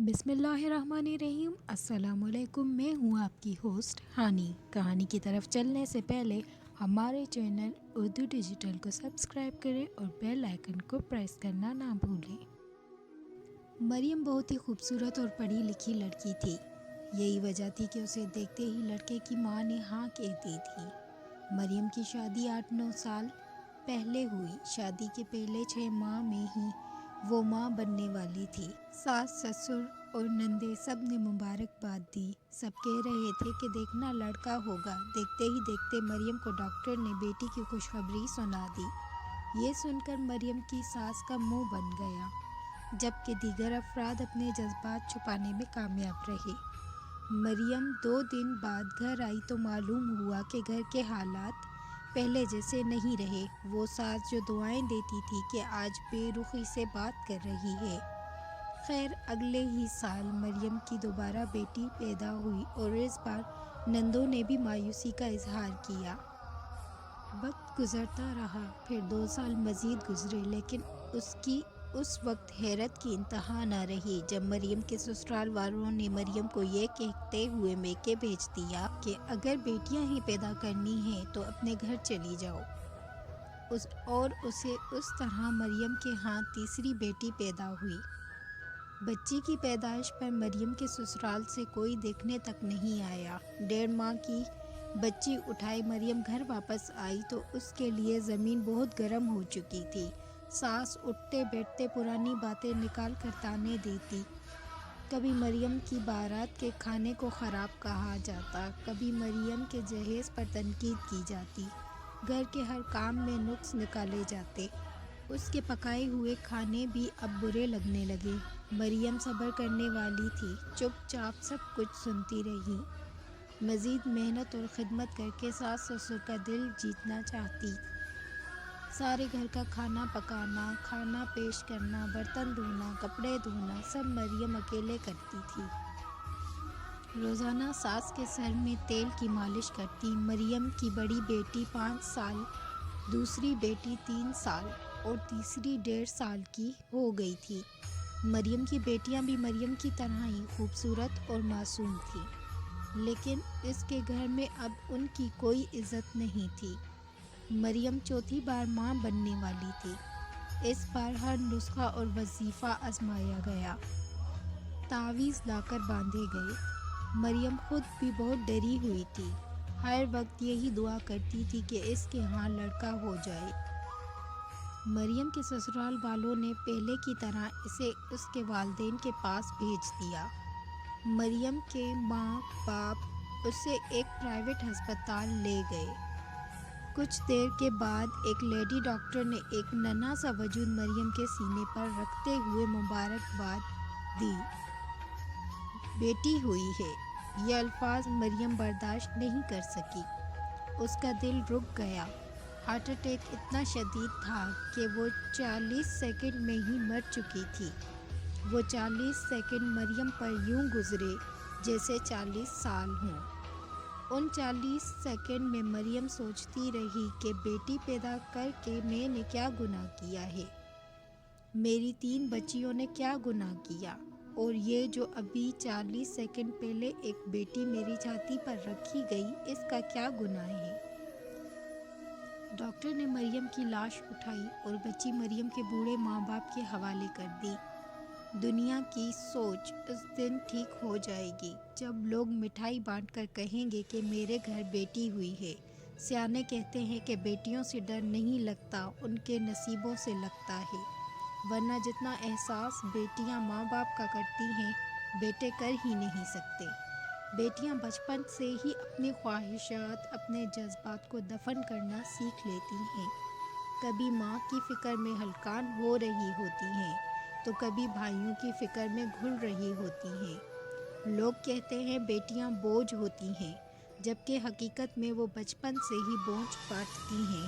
بسم اللہ الرحمن الرحیم۔ السلام علیکم، میں ہوں آپ کی ہوسٹ ہانی۔ کہانی کی طرف چلنے سے پہلے ہمارے چینل اردو ڈیجیٹل کو سبسکرائب کریں اور بیل آئیکن کو پریس کرنا نہ بھولیں۔ مریم بہت ہی خوبصورت اور پڑھی لکھی لڑکی تھی۔ یہی وجہ تھی کہ اسے دیکھتے ہی لڑکے کی ماں نے ہاں کہہ دی تھی۔ مریم کی شادی 8-9 سال پہلے ہوئی۔ شادی کے پہلے 6 ماہ میں ہی وہ ماں بننے والی تھی۔ ساس، سسر اور نندے سب نے مبارکباد دی۔ سب کہہ رہے تھے کہ دیکھنا لڑکا ہوگا۔ دیکھتے ہی دیکھتے مریم کو ڈاکٹر نے بیٹی کی خوشخبری سنا دی۔ یہ سن کر مریم کی ساس کا منہ بن گیا، جبکہ دیگر افراد اپنے جذبات چھپانے میں کامیاب رہے۔ مریم 2 دن بعد گھر آئی تو معلوم ہوا کہ گھر کے حالات پہلے جیسے نہیں رہے۔ وہ ساس جو دعائیں دیتی تھی کہ آج بے رخی سے بات کر رہی ہے۔ خیر، اگلے ہی سال مریم کی دوبارہ بیٹی پیدا ہوئی اور اس بار نندوں نے بھی مایوسی کا اظہار کیا۔ وقت گزرتا رہا، پھر 2 سال مزید گزرے، لیکن اس وقت حیرت کی انتہا نہ رہی جب مریم کے سسرال والوں نے مریم کو یہ کہتے ہوئے میکے بھیج دیا کہ اگر بیٹیاں ہی پیدا کرنی ہیں تو اپنے گھر چلی جاؤ۔ اور اسے اس طرح مریم کے ہاں تیسری بیٹی پیدا ہوئی۔ بچی کی پیدائش پر مریم کے سسرال سے کوئی دیکھنے تک نہیں آیا۔ 1.5 ماہ کی بچی اٹھائے مریم گھر واپس آئی تو اس کے لیے زمین بہت گرم ہو چکی تھی۔ ساس اٹھتے بیٹھتے پرانی باتیں نکال کر طعنے دیتی۔ کبھی مریم کی بارات کے کھانے کو خراب کہا جاتا، کبھی مریم کے جہیز پر تنقید کی جاتی۔ گھر کے ہر کام میں نقص نکالے جاتے۔ اس کے پکائے ہوئے کھانے بھی اب برے لگنے لگے۔ مریم صبر کرنے والی تھی، چپ چاپ سب کچھ سنتی رہی۔ مزید محنت اور خدمت کر کے ساس سسر کا دل جیتنا چاہتی۔ سارے گھر کا کھانا پکانا، کھانا پیش کرنا، برتن دھونا، کپڑے دھونا سب مریم اکیلے کرتی تھی۔ روزانہ ساس کے سر میں تیل کی مالش کرتی۔ مریم کی بڑی بیٹی 5 سال، دوسری بیٹی 3 سال اور تیسری 1.5 سال کی ہو گئی تھی۔ مریم کی بیٹیاں بھی مریم کی طرح ہی خوبصورت اور معصوم تھیں، لیکن اس کے گھر میں اب ان کی کوئی عزت نہیں تھی۔ مریم 4تھی بار ماں بننے والی تھی۔ اس بار ہر نسخہ اور وظیفہ آزمایا گیا، تعویذ لا کر باندھے گئے۔ مریم خود بھی بہت ڈری ہوئی تھی، ہر وقت یہی دعا کرتی تھی کہ اس کے ہاں لڑکا ہو جائے۔ مریم کے سسرال والوں نے پہلے کی طرح اسے اس کے والدین کے پاس بھیج دیا۔ مریم کے ماں باپ اسے ایک پرائیویٹ ہسپتال لے گئے۔ کچھ دیر کے بعد ایک لیڈی ڈاکٹر نے ایک ننھا سا وجود مریم کے سینے پر رکھتے ہوئے مبارکباد دی۔ بیٹی ہوئی ہے۔ یہ الفاظ مریم برداشت نہیں کر سکی۔ اس کا دل رک گیا۔ ہارٹ اٹیک اتنا شدید تھا کہ وہ 40 سیکنڈ میں ہی مر چکی تھی۔ وہ 40 سیکنڈ مریم پر یوں گزرے جیسے 40 سال ہوں۔ ان 40 سیکنڈ میں مریم سوچتی رہی کہ بیٹی پیدا کر کے میں نے کیا گناہ کیا ہے؟ میری 3 بچیوں نے کیا گناہ کیا؟ اور یہ جو ابھی 40 سیکنڈ پہلے ایک بیٹی میری چھاتی پر رکھی گئی، اس کا کیا گناہ ہے؟ ڈاکٹر نے مریم کی لاش اٹھائی اور بچی مریم کے بوڑھے ماں باپ کے حوالے کر دی۔ دنیا کی سوچ اس دن ٹھیک ہو جائے گی جب لوگ مٹھائی بانٹ کر کہیں گے کہ میرے گھر بیٹی ہوئی ہے۔ سیانے کہتے ہیں کہ بیٹیوں سے ڈر نہیں لگتا، ان کے نصیبوں سے لگتا ہے، ورنہ جتنا احساس بیٹیاں ماں باپ کا کرتی ہیں، بیٹے کر ہی نہیں سکتے۔ بیٹیاں بچپن سے ہی اپنی خواہشات، اپنے جذبات کو دفن کرنا سیکھ لیتی ہیں۔ کبھی ماں کی فکر میں ہلکان ہو رہی ہوتی ہیں تو کبھی بھائیوں کی فکر میں گھل رہی ہوتی ہیں۔ لوگ کہتے ہیں بیٹیاں بوجھ ہوتی ہیں، جبکہ حقیقت میں وہ بچپن سے ہی بوجھ بانٹتی ہیں۔